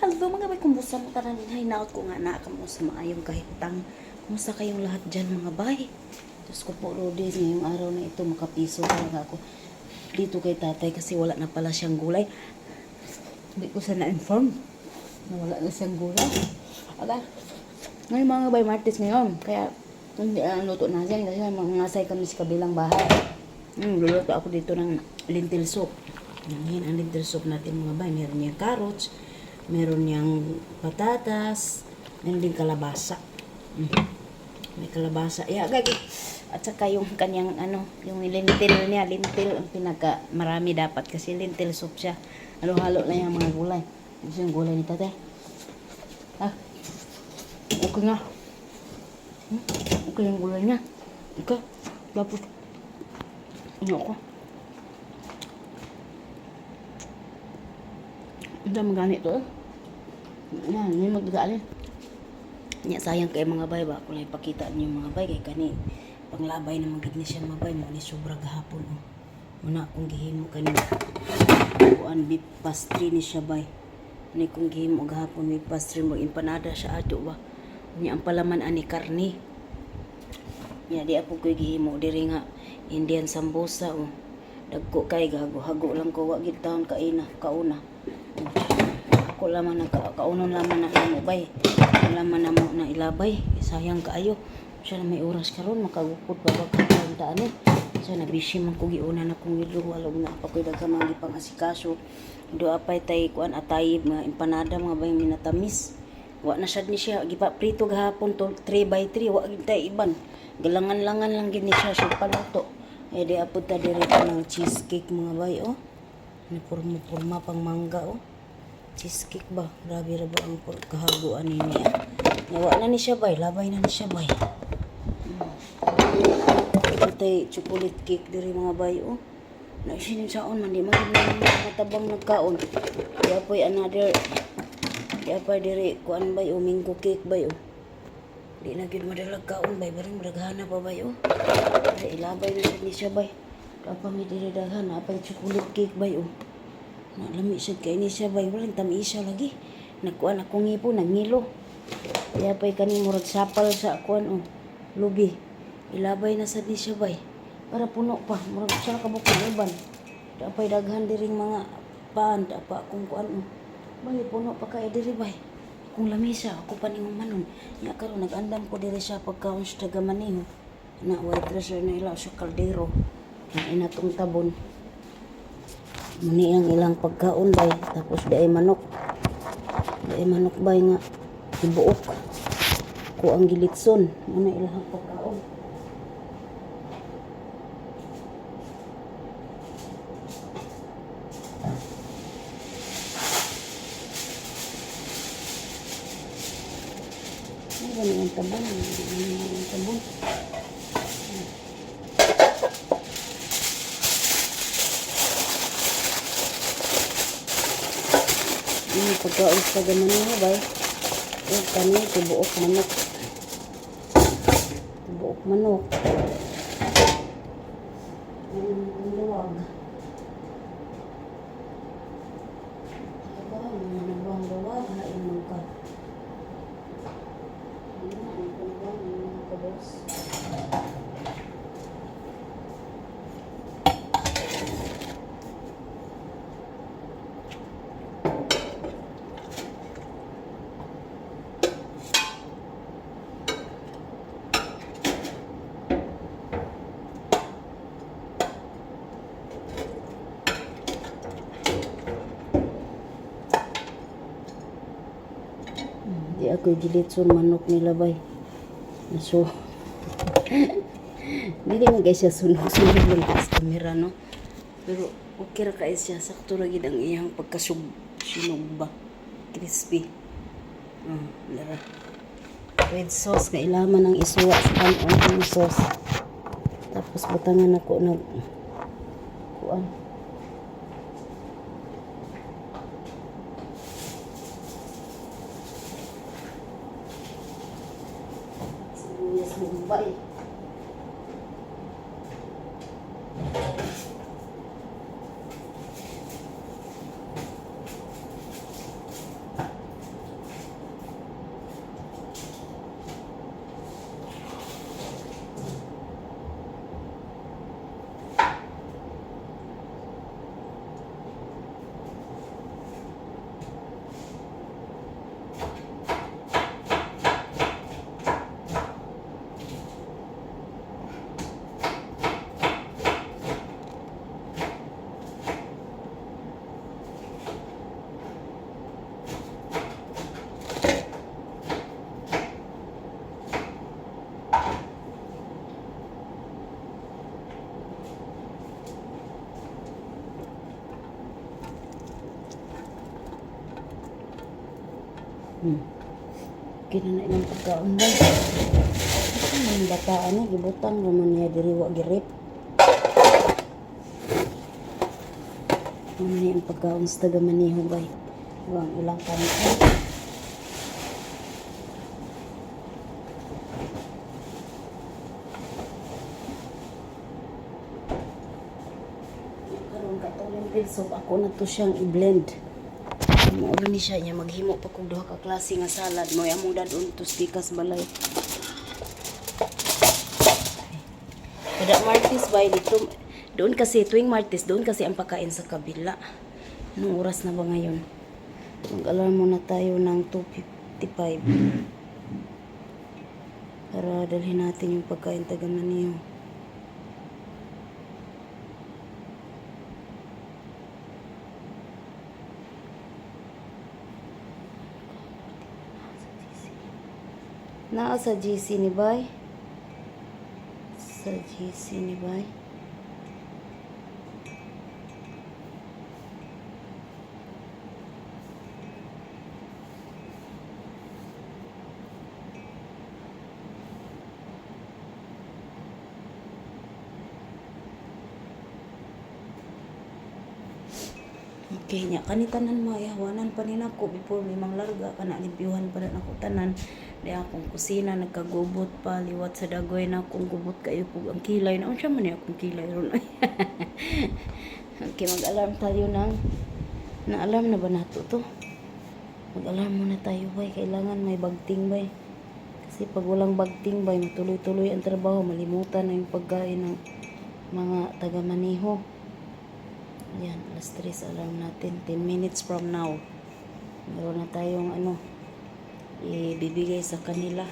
Although mga bay, kumusta mo tanan hinaut ko nga na kamo sa maayong kahitang. Kumusta kayong lahat dyan mga bay? Diyos ko po, Lodi, ngayong araw na ito makapiso talaga ako dito kay tatay kasi wala na pala siyang gulay. Hindi ko sana inform na wala na siyang gulay. Aga, ngayon mga bay, Martes ngayon. Kaya hindi luto natin kasi mangasay kami sa kabilang bahay. Luluto ako dito ng lentil soup. Yan ang lentil soup natin mga bay. Meron niyang carrots, meron niyang patatas, meron din kalabasa. May kalabasa. Gagi. At saka yung kanyang yung lentil niya, lentil ang pinaka marami dapat kasi lentil soup siya. Halo-halo lang yung mga gulay. Gusto yung gulay ni tatay. Okay nga. Okay yung gulay niya. Okay. Tapos ako. Hindi maganit to. Yan, hindi magdagaali. Nya sayang kay mga bay ba kung ipakita niyo mga bay kay kani panglabay na magid ni siya mga bay mo ni sobra gahapon muna akong gihimo kanina kuan beef pastry ni siya bay ni kung gihimo gahapon beef pastry mo empanada siya ato ba nya ang palaman ani karne nya di ako koy gihimo diri nga Indian sambosa dagko kay hago lang ko wa gid taon kauna ako laman na kaunon laman na imo bay laman na mo na ilabay sayang kaayo siya na may oras karon makagupod pa ba kantaan siya na busy man ko giuna na kong widro walog na pa koy daghang mga gipang-asikaso do apay tay kuan atay mga empanada mga bay minatamis wa na sad ni siya gipa prito gahapon to 3x3 wa gid tay iban galangan-langan lang gid ni siya paluto di apod ta dire ng cheesecake mga bay ni purma pang mangga cheesecake ba? Grabe ra ba ang kahaguan niya. Nawa na ni siya bay, labay na ni siya bay. Ito chocolate cake diri mga bay Na sinin saon man di man matabang nagkaon. Kaya po'y another kaya pa diri kuan bay mango cake bay Di na gyud madalag kaon bay, barang daghana pa bay Diri ilabay na sad ni siya bay. Kapa mi diri daghana pa chocolate cake bay Lami siya kay ni siya bay walang tamisa lagi nagkuan akong ngipo nangilo kaya pa'y kani murag sapal sa kuan lubi ilabay na sad ni siya bay para puno pa murag sa kabukod uban pa'y daghan diring mga paan pa akong kuan bay puno pa kay diri bay kung lamisa ako pa nimong manon nya karon nagandam ko diri sa pagkaon sa tagamanin na white treasure na ila sa kaldero na inatong tabon muni ang ilang pagkaon bay tapos di ay manok bay nga ibuok ko ang gilitson muna ilang pagkaon ang tabon ini pagkaon sa gaman niya bay kani buok manok luwag luwag hain mo ka di ako gilitson manok nila bay so hindi man guys siya sunog lang sa camera pero okay ra kay siya sakto ra gid ang iyang pagkasunog ba crispy lara red sauce kay ilaman ang isuwa sa kanon sauce tapos butangan ako kuan Mumbai. Kinana ilang pagkaon ba? Ang bataan na, gibutang naman niya diri wa girip. Ano niya ang pagkaon sa taga Maniho bay? Ang ilang kanin. Karon katulad din so ako na to siyang i-blend. Mo ni siya niya maghimo pa kog duha ka klase nga salad mo among dadon to stikas balay. Kada Martes bay dito doon kasi tuwing Martes doon kasi ang pagkain sa kabila. Anong oras na ba ngayon? Mag-alarm muna tayo ng 2:55 para dalhin natin yung pagkain taga Maniho. Naa sa GC ni bay. Sa GC ni bay. Okay nya kanitanan mo ihawanan pa nin ako before may manglarga kana limpyuhan pa rin ako tanan di akong kusina nagkagubot pa liwat sa dagoy na akong gubot kayo pug ang kilay na unsa man ni akong kilay ron. Okay mag-alarm tayo ng na-alarm na ba nato to? Mag-alarm muna tayo bay kailangan may bagting bay kasi pag walang bagting bay matuloy-tuloy ang trabaho malimutan na yung pagkain ng mga taga Maniho. Yan, alas 3 alarm natin. 10 minutes from now. Meron na tayong ibibigay sa kanila.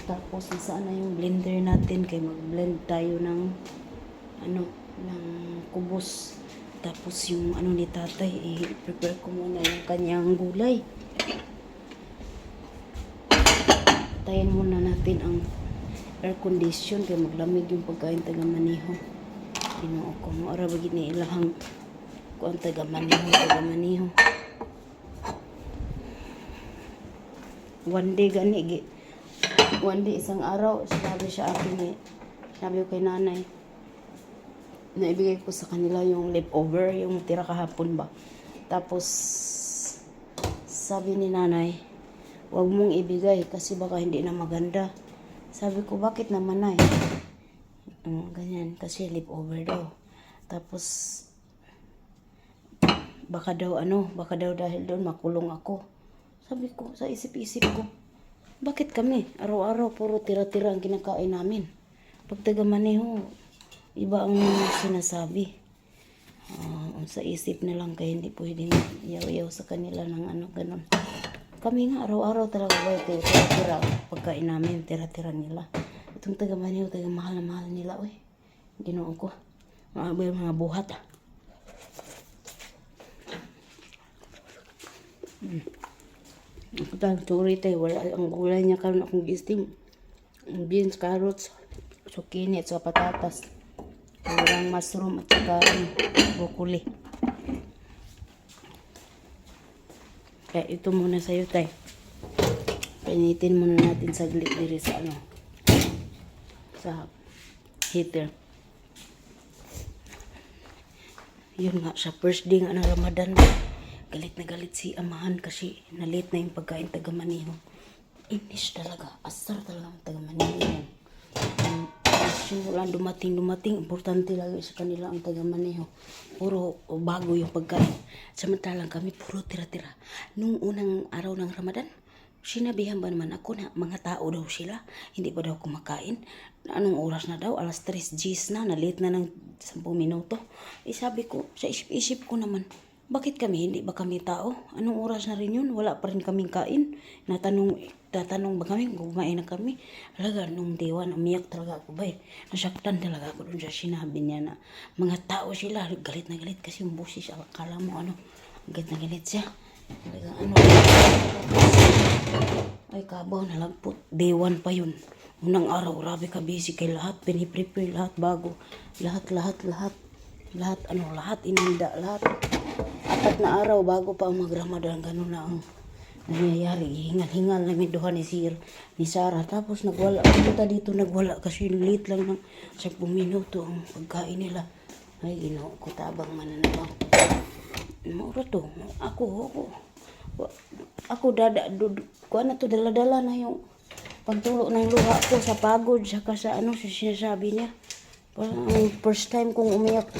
Tapos, nasaan na yung blender natin? Kaya mag-blend tayo ng ng kubos. Tapos, yung ni tatay, i-prepare ko muna yung kanyang gulay. Tayin muna natin ang air condition kaya maglamig yung pagkain taga Maniho. Ginoo ko. Maara ba gini ilahang kung taga Maniho. One day isang araw, sabi siya akin sabi ko kay nanay, naibigay ko sa kanila yung leftover, yung tira kahapon ba. Tapos, sabi ni nanay, wag mong ibigay kasi baka hindi na maganda. Sabi ko, bakit naman nay? Ganyan, kasi leftover daw. Tapos, baka daw dahil doon makulong ako. Sabi ko, sa isip-isip ko, bakit kami? Araw-araw puro tira-tira ang kinakain namin. Pag taga Maniho, iba ang sinasabi. Sa isip na lang kaya hindi pwedeng yaw-yaw sa kanila ng ganon. Kami nga araw-araw talaga tira-tira pagkain namin, tira-tira nila. Itong taga Maniho, taga mahal na mahal nila, oy. Ginoo ko. Mga buhat. Ako tayo tuloy tayo. Wala ang gulay niya karon akong gisting. Beans, carrots, zucchini at saka patatas. Walang mushroom at saka broccoli. Kaya ito muna sa'yo tayo. Painitin muna natin saglit diri sa sa heater. Yun nga, sa first day nga ng Ramadan, galit na galit si amahan kasi na-late na yung pagkain taga Maniho. Inis talaga, asar talaga ang taga Maniho. Wala dumating, importante lagi sa kanila ang taga Maniho. Puro bago yung pagkain. Samantalang kami puro tira-tira. Nung unang araw ng Ramadan, sinabihan ba naman ako na mga tao daw sila, hindi pa daw kumakain. Anong oras na daw? Alas 3 Gs na, late na ng 10 minuto. Sabi ko, sa isip-isip ko naman, bakit kami? Hindi ba kami tao? Anong oras na rin yun? Wala pa rin kaming kain. Tatanong ba kami kung kumain na kami? Talaga, nung diwan, umiyak talaga ako ba eh. Nasaktan talaga ako dun sa sinabi niya na mga tao sila, galit na galit kasi yung busis, akala mo galit na galit siya. Talaga, ay kabaw, nalagpot. Day 1 pa yun. Unang araw, grabe ka busy kay lahat. Piniprepare lahat bago. Lahat, lahat, ininda, lahat. 4 na araw bago pa ang mag-Ramadan. Ganun na ang nangyayari. Hingal-hingal na may duha ni Sarah. Tapos nagwala. Punta dito nagwala kasi late lang ng 10 minuto ang pagkain nila. Ay, Ginoo ko, tabang man na naman. Mura to. Ako kuha na to, dala-dala na yung pagtulo ng luha ko sa pagod, saka sa ano, sa sinasabi niya. Parang first time kong umiyak.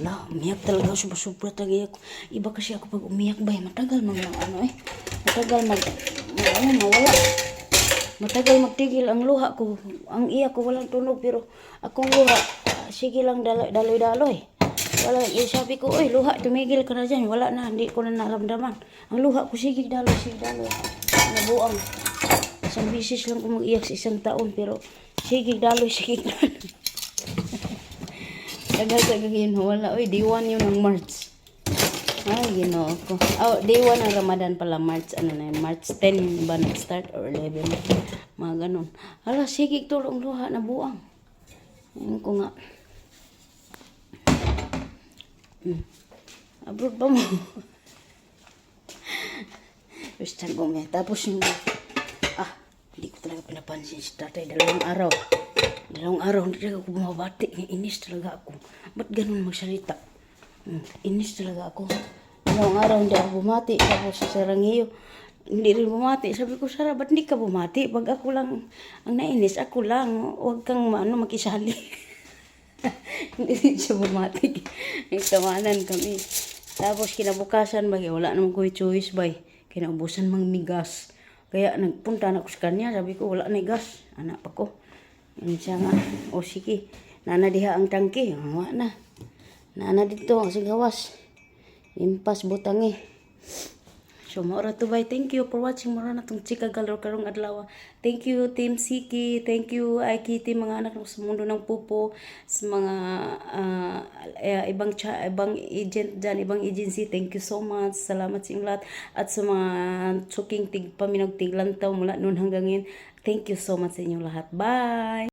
Wala, umiyak talaga, sobra talaga ako. Iba kasi ako pag umiyak ba, matagal matagal mawala. Matagal magtigil ang luha ko. Ang iyak ko walang tunog, pero akong luha, sige lang daloy-daloy. Wala, sabi ko, oy, luha, tumigil ka na dyan. Wala na, hindi ko na naramdaman. Ang luha ko, sige daloy. Nabuang. Isang bisis lang ko mag-iyak sa isang taon, pero sige daloy. Tagal yun, wala. Oy, day 1 yun ng March. Ay, Ginoo ko. Oh, day 1 ng Ramadan pala, March, March 10 ba nag-start or 11? Mga ganun. Hala, sige, tulong luha, nabuang. Ayun ko nga. Abroad pa mo. Basta gumi. Tapos yung, hindi ko talaga pinapansin si tatay. Dalawang araw, hindi talaga ako bumabati. Inis talaga ako. Ba't ganun magsalita? Inis talaga ako. Dalawang araw hindi ako bumati. Tapos sa Saranghiyo, hindi rin bumati. Sabi ko, Sarah, ba't hindi ka bumati? Pag ako lang ang nainis, ako lang. Huwag kang makisali. Hindi rin siya bumati. Nagtamanan kami. Tapos kinabukasan ba, wala naman ko choice ba. Kinaubusan mang migas. Kaya nagpunta na ako sa kanya. Sabi ko, wala na gas. Anak pa ko. Yan siya nga. O sige, nana diha ang tangke. Wala na. Nana dito, sa gawas. Impas butangi. So, maura to bye. Thank you for watching. Maura na itong chika galor karong adlaw. Thank you, Team Siki. Thank you, Aikiti, mga anak sa mundo ng pupo. Sa mga ibang agent dyan, ibang agency. Thank you so much. Salamat sa inyong lahat. At sa mga tsuking paminag tiglantaw mula noon hanggang ngayon. Thank you so much sa inyong lahat. Bye!